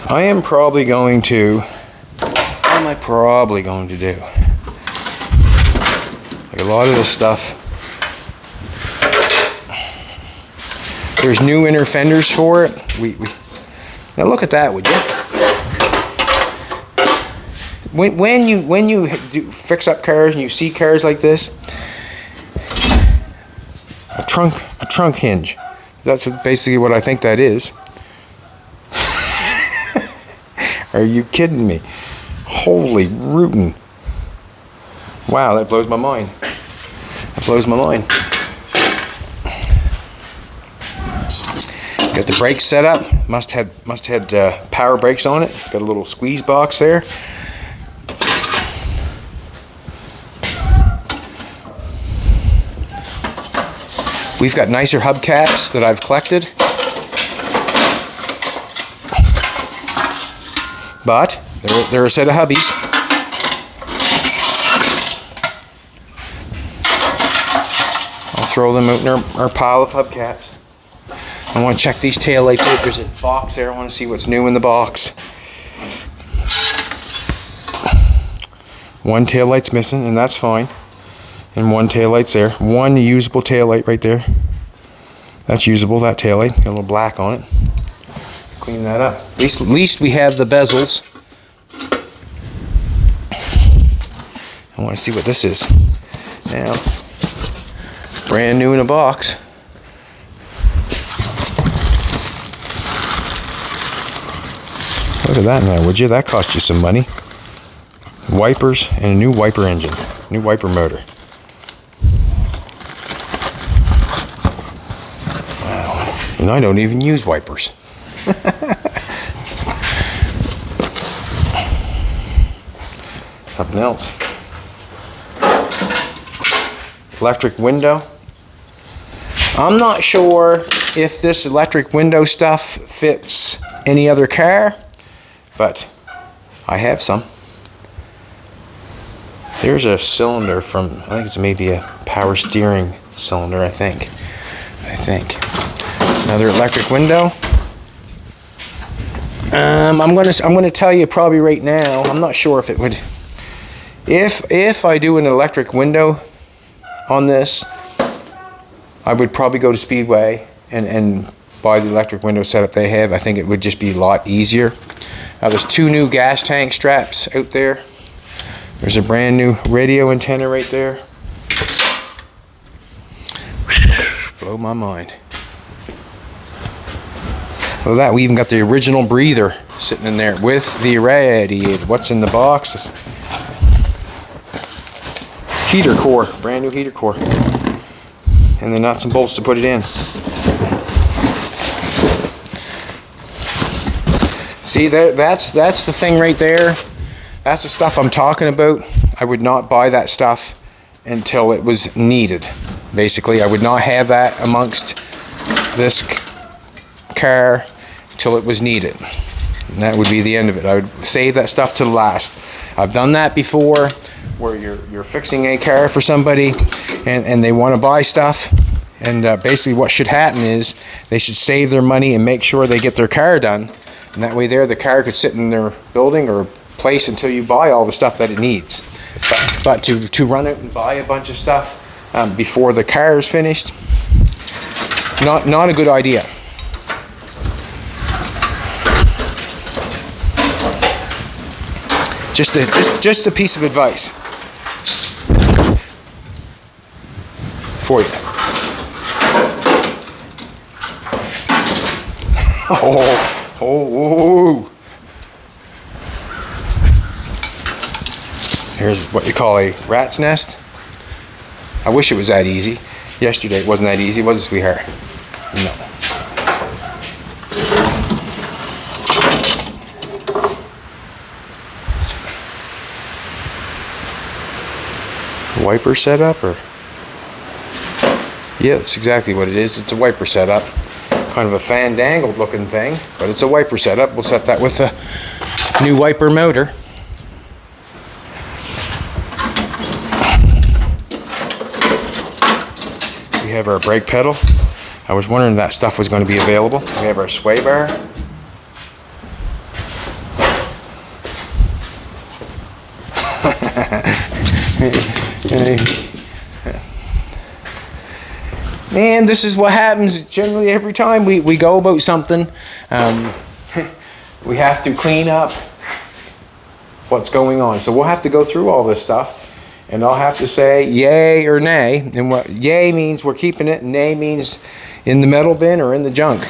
what am I probably going to do? Like a lot of this stuff. There's new inner fenders for it. Now look at that, would you? When you do fix up cars and you see cars like this, a trunk hinge. That's basically what I think that is. Are you kidding me? Holy rootin'. Wow, that blows my mind. That blows my mind. Got the brakes set up. Must had power brakes on it. Got a little squeeze box there. We've got nicer hubcaps that I've collected. But they're a set of hubbies. I'll throw them out in our pile of hubcaps. I want to check these taillights out. There's a box there. I want to see what's new in the box. One taillight's missing, and that's fine. And one taillight's there. One usable taillight right there. That's usable, that taillight. Got a little black on it. Clean that up. At least we have the bezels. I want to see what this is. Now, brand new in a box. Look at that now, would you? That cost you some money. Wipers and a new wiper engine. New wiper motor. Wow. And I don't even use wipers. Something else. Electric window. I'm not sure if this electric window stuff fits any other car, but I have some. There's a cylinder from, I think it's maybe a power steering cylinder, I think. Another electric window. I'm gonna tell you probably right now, I'm not sure if it would, if I do an electric window on this, I would probably go to Speedway and buy the electric window setup they have. I think it would just be a lot easier. Now there's two new gas tank straps out there. There's a brand new radio antenna right there. Blow my mind. Well, that we even got the original breather sitting in there with the radiator. What's in the box? Heater core, brand new heater core, and the nuts and bolts to put it in. See, that's the thing right there. That's the stuff I'm talking about. I would not buy that stuff until it was needed. Basically, I would not have that amongst this car till it was needed. And that would be the end of it. I would save that stuff to the last. I've done that before, where you're fixing a car for somebody and they want to buy stuff. And basically what should happen is they should save their money and make sure they get their car done. And that way the car could sit in their building or place until you buy all the stuff that it needs. But to run out and buy a bunch of stuff before the car is finished, not a good idea. Just a piece of advice for you. Oh. Here's what you call a rat's nest. I wish it was that easy. Yesterday it wasn't that easy, was it, sweetheart? No. Wiper setup, or? Yeah, that's exactly what it is. It's a wiper setup. Kind of a fandangled looking thing, but it's a wiper setup. We'll set that with a new wiper motor. We have our brake pedal. I was wondering if that stuff was going to be available. We have our sway bar. And this is what happens generally every time we go about something. We have to clean up what's going on. So we'll have to go through all this stuff, and I'll have to say yay or nay. And what yay means we're keeping it, and nay means in the metal bin or in the junk.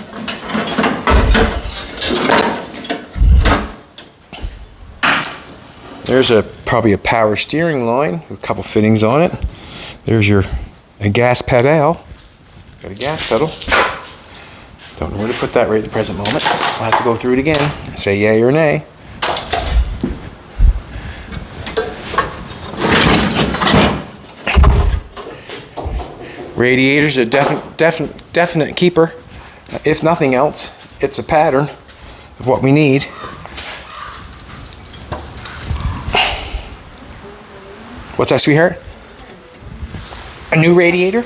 There's probably a power steering line with a couple fittings on it. There's a gas pedal. Got a gas pedal. Don't know where to put that right at the present moment. I'll have to go through it again and say yay or nay. Radiator's a definite keeper. If nothing else, it's a pattern of what we need. What's that, sweetheart? A new radiator?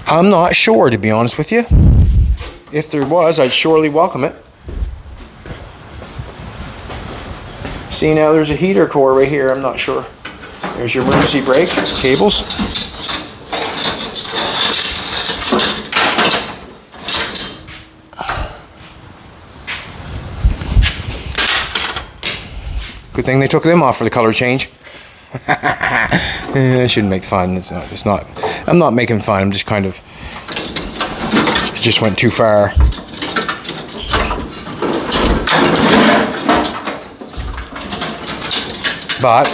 I'm not sure, to be honest with you. If there was, I'd surely welcome it. See, now there's a heater core right here. I'm not sure. There's your emergency brake cables. Good thing they took them off for the color change. I shouldn't make fun. It's not. I'm not making fun. I'm just kind of. It just went too far. But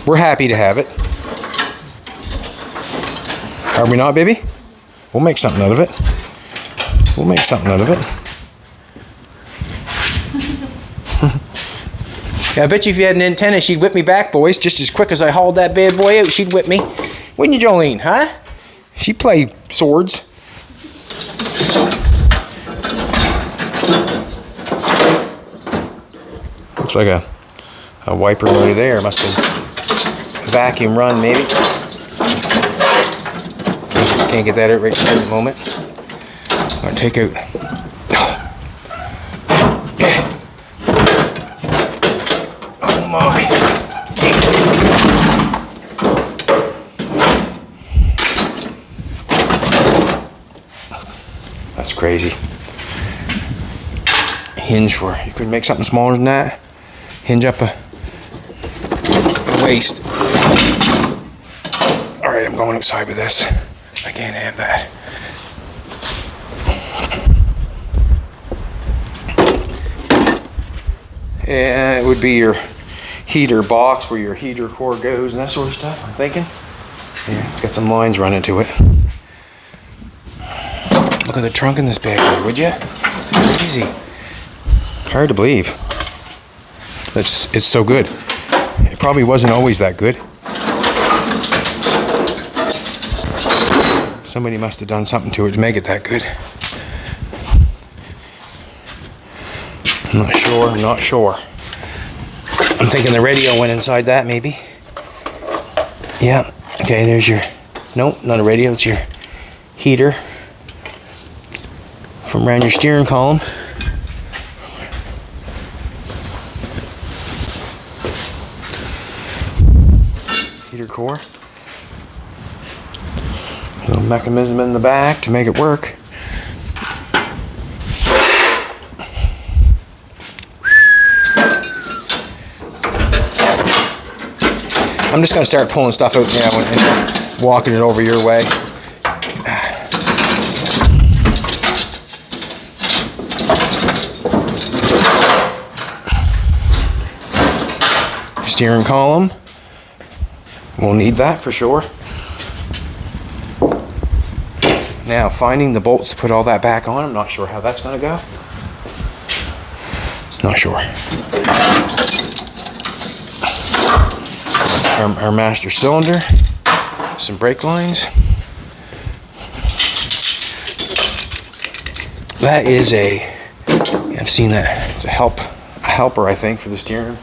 we're happy to have it. Are we not, baby? We'll make something out of it. We'll make something out of it. I bet you if you had an antenna, she'd whip me back, boys. Just as quick as I hauled that bad boy out, she'd whip me. Wouldn't you, Jolene, huh? She'd play swords. Looks like a wiper motor there. Must have a vacuum run, maybe. Can't get that out right at the moment. I'm going to take out... That's crazy. Hinge for, you couldn't make something smaller than that? hinge up a waist. All right, I'm going outside with this. I can't have that. And it would be your heater box where your heater core goes and that sort of stuff, I'm thinking. Yeah, it's got some lines running to it. Look at the trunk in this bad boy, would you? Crazy. Hard to believe. It's so good. It probably wasn't always that good. Somebody must have done something to it to make it that good. I'm not sure. I'm thinking the radio went inside that, maybe. Yeah, okay, there's your, nope, not a radio, it's your heater from around your steering column. Heater core. Little mechanism in the back to make it work. I'm just going to start pulling stuff out now and walking it over your way. Steering column. We'll need that for sure. Now, finding the bolts to put all that back on, I'm not sure how that's going to go. Not sure. Our master cylinder, some brake lines. That is I've seen that. It's a helper, I think, for the steering.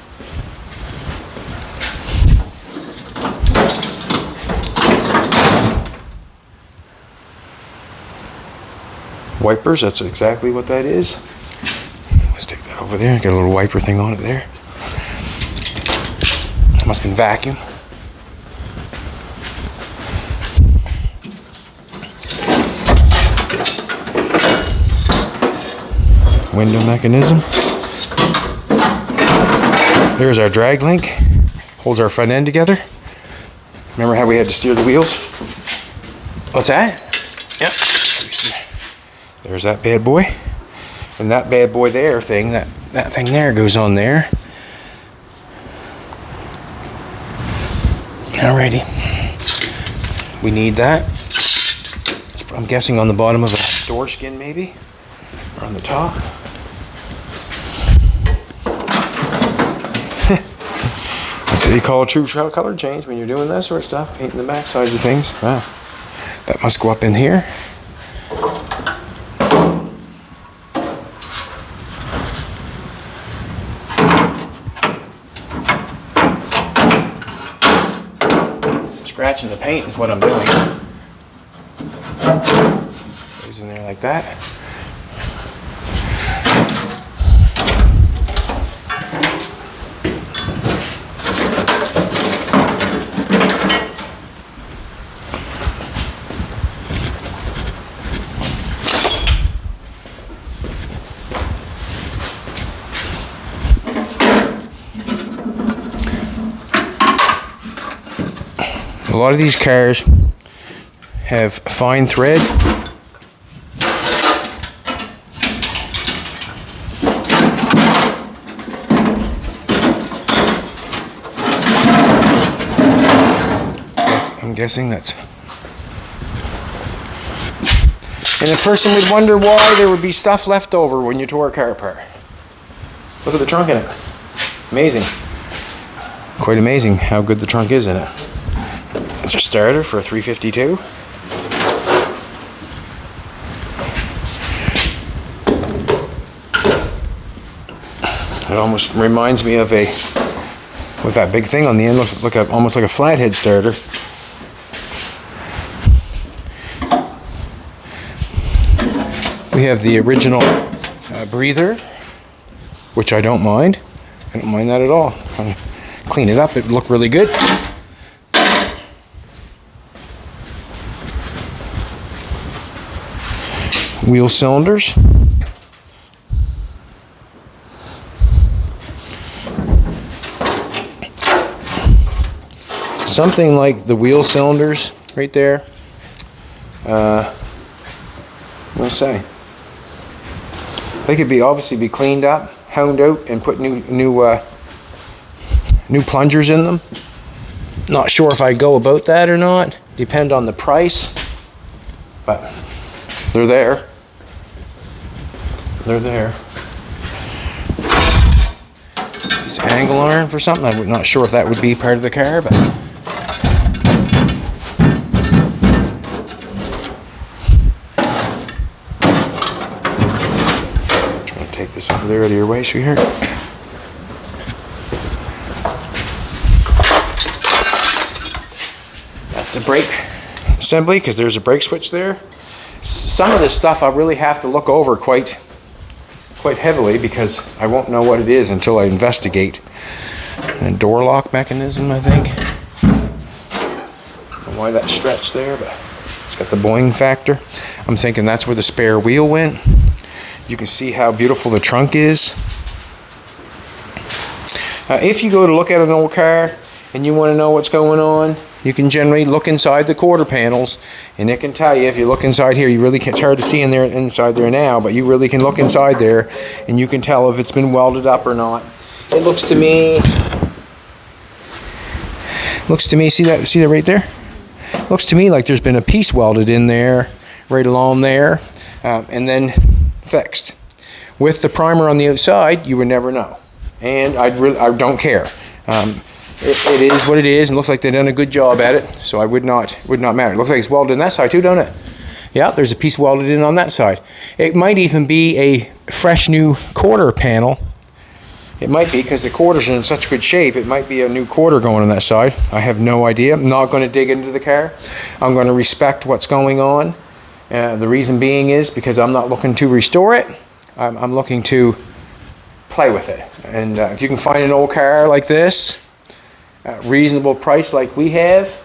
Wipers, that's exactly what that is. Let's take that over there. Got a little wiper thing on it there. Must have been vacuum. Window mechanism. There's our drag link. Holds our front end together. Remember how we had to steer the wheels? What's that? Yep. There's that bad boy. And that bad boy there thing, that thing there goes on there. Alrighty. We need that. I'm guessing on the bottom of a door skin maybe. Or on the top. That's what you call a true color change when you're doing that sort of stuff. Painting the back sides of things. Wow. That must go up in here. Scratching the paint is what I'm doing. Goes in there like that. A lot of these cars have fine thread. I'm guessing that's... And a person would wonder why there would be stuff left over when you tore a car apart. Look at the trunk in it. Amazing. Quite amazing how good the trunk is in it. It's a starter for a 352. It almost reminds me of with that big thing on the end, looks like almost like a flathead starter. We have the original breather, which I don't mind. I don't mind that at all. If I clean it up, it would look really good. Wheel cylinders. something like the wheel cylinders right there. What say? They could obviously be cleaned up, hound out, and put new plungers in them. Not sure if I go about that or not. Depend on the price, but they're there. They're there. This angle iron for something. I'm not sure if that would be part of the car, but trying to take this over there out of your way, sweetheart. That's the brake assembly, because there's a brake switch there. Some of this stuff I really have to look over quite heavily, because I won't know what it is until I investigate. A door lock mechanism, I think. I don't know why that stretched there, but it's got the boing factor. I'm thinking that's where the spare wheel went. You can see how beautiful the trunk is. If you go to look at an old car and you want to know what's going on, you can generally look inside the quarter panels, and it can tell you. If you look inside here, you really can't, it's hard to see inside there now, but you really can look inside there and you can tell if it's been welded up or not. It looks to me, see that right there? Looks to me like there's been a piece welded in there, right along there, and then fixed. With the primer on the outside, you would never know, and I don't care. It is what it is, and looks like they've done a good job at it, so I would not matter. It looks like it's welded in that side too, don't it? Yeah, there's a piece welded in on that side. It might even be a fresh new quarter panel. It might be, because the quarters are in such good shape. It might be a new quarter going on that side. I have no idea. I'm not going to dig into the car. I'm going to respect what's going on. The reason being is because I'm not looking to restore it. I'm looking to play with it. And if you can find an old car like this, reasonable price like we have,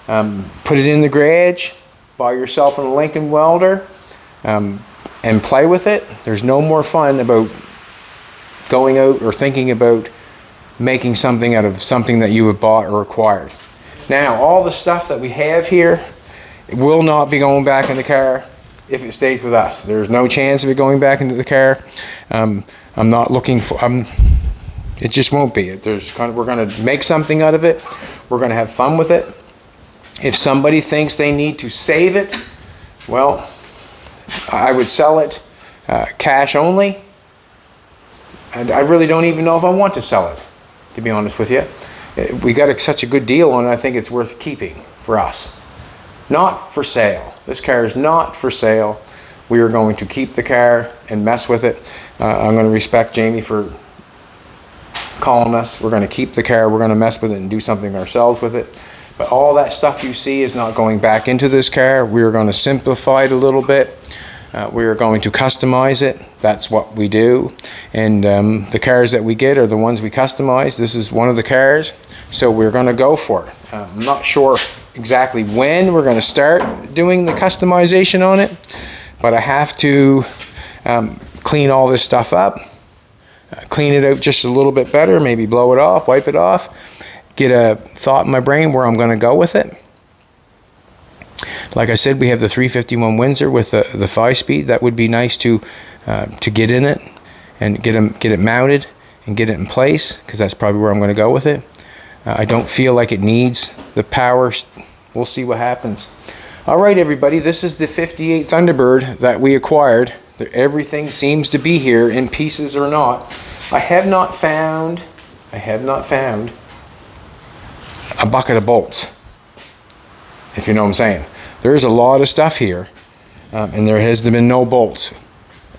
put it in the garage, buy yourself a Lincoln welder, and play with it. There's no more fun about going out or thinking about making something out of something that you have bought or acquired. Now, all the stuff that we have here, it will not be going back in the car if it stays with us. There's no chance of it going back into the car. I'm not looking for... It just won't be. We're going to make something out of it. We're going to have fun with it. If somebody thinks they need to save it, well, I would sell it cash only. And I really don't even know if I want to sell it, to be honest with you. We got such a good deal on it, I think it's worth keeping for us. Not for sale. This car is not for sale. We are going to keep the car and mess with it. I'm going to respect Jamie for calling us. We're going to keep the car. We're going to mess with it and do something ourselves with it. But all that stuff you see is not going back into this car. We are going to simplify it a little bit. We are going to customize it. That's what we do. And the cars that we get are the ones we customize. This is one of the cars, so we're going to go for it. I'm not sure exactly when we're going to start doing the customization on it, but I have to clean all this stuff up, clean it out just a little bit better, maybe blow it off, wipe it off, get a thought in my brain where I'm going to go with it. Like I said, we have the 351 Windsor with the 5-speed. That would be nice to get in it and get it mounted and get it in place, because that's probably where I'm going to go with it. I don't feel like it needs the power. We'll see what happens. All right, everybody, this is the 58 Thunderbird that we acquired. Everything seems to be here, in pieces or not. I have not found a bucket of bolts, if you know what I'm saying. There's a lot of stuff here, and there has been no bolts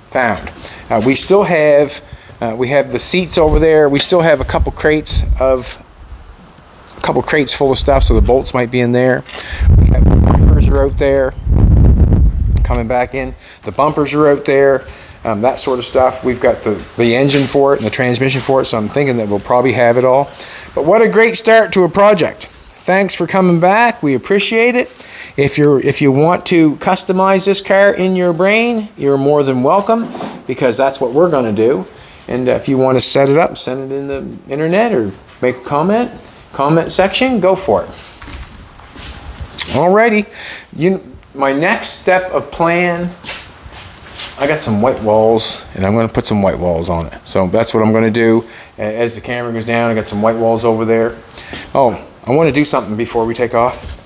found. We still have the seats over there. We still have a couple crates full of stuff, so the bolts might be in there. We have the bumpers are out there coming back in. The bumpers are out there, that sort of stuff. We've got the engine for it and the transmission for it, so I'm thinking that we'll probably have it all. But what a great start to a project. Thanks for coming back. We appreciate it. If you want to customize this car in your brain, you're more than welcome, because that's what we're going to do. And if you want to set it up, send it in the internet or make a comment section, go for it. Alrighty, my next step of plan, I got some white walls and I'm going to put some white walls on it. So that's what I'm going to do. As the camera goes down, I got some white walls over there. Oh, I want to do something before we take off.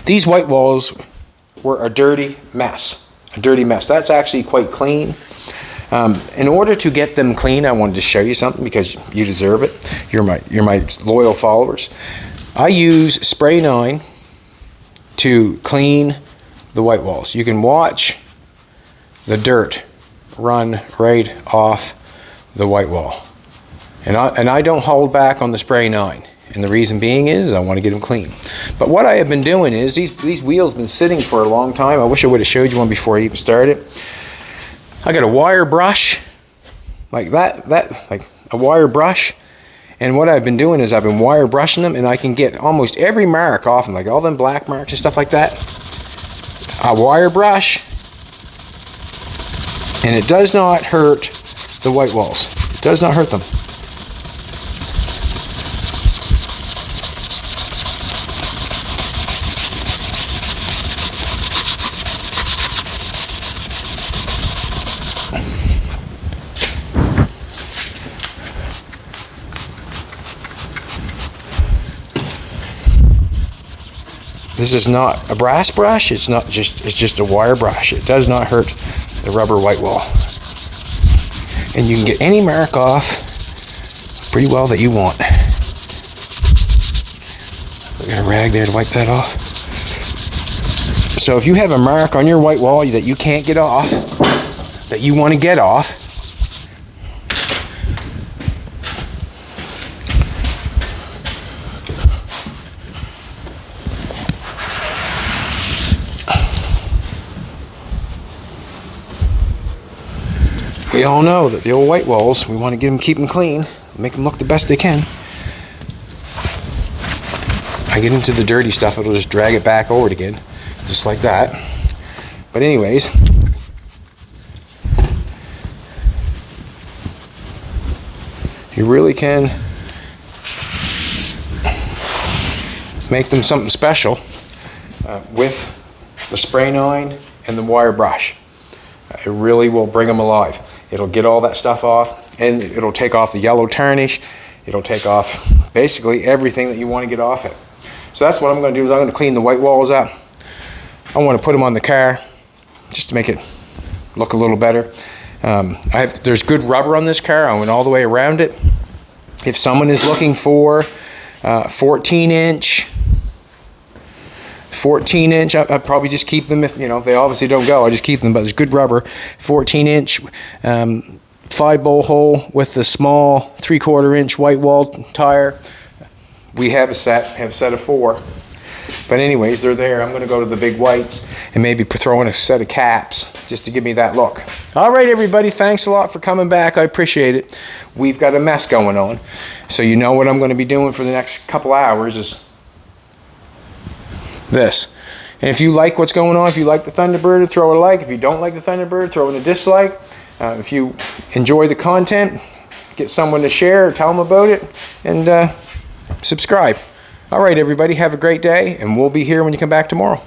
These white walls were a dirty mess. A dirty mess. That's actually quite clean. In order to get them clean, I wanted to show you something because you deserve it. You're my loyal followers. I use Spray 9 to clean the white walls. You can watch the dirt run right off the white wall. And I don't hold back on the Spray 9. And the reason being is I want to get them clean. But what I have been doing is these wheels have been sitting for a long time. I wish I would have showed you one before I even started. I got a wire brush like that like a wire brush. And what I've been doing is I've been wire brushing them, and I can get almost every mark off them, like all them black marks and stuff like that. A wire brush, and it does not hurt the white walls. It does not hurt them. This is not a brass brush, it's just a wire brush. It does not hurt the rubber white wall. And you can get any mark off pretty well that you want. I got a rag there to wipe that off. So if you have a mark on your white wall that you can't get off, that you want to get off, we all know that the old white walls, we want to keep them clean, make them look the best they can. I get into the dirty stuff, it'll just drag it back over it again, just like that. But anyways, you really can make them something special with the Spray 9 and the wire brush. It really will bring them alive. It'll get all that stuff off, and it'll take off the yellow tarnish. It'll take off basically everything that you want to get off it. So that's what I'm going to do, is I'm going to clean the white walls up. I want to put them on the car just to make it look a little better. There's good rubber on this car. I went all the way around it. If someone is looking for 14-inch, I'd probably just keep them if they obviously don't go. I just keep them, but it's good rubber. 14-inch 5-bowl hole with the small 3/4-inch white wall tire. We have a set of 4. But anyways, they're there. I'm going to go to the big whites and maybe throw in a set of caps just to give me that look. All right, everybody, thanks a lot for coming back. I appreciate it. We've got a mess going on. So you know what I'm going to be doing for the next couple hours is this. And if you like what's going on, if you like the Thunderbird, throw a like. If you don't like the Thunderbird, throw in a dislike. If you enjoy the content, get someone to share or tell them about it, and subscribe. All right, everybody, have a great day, and we'll be here when you come back tomorrow.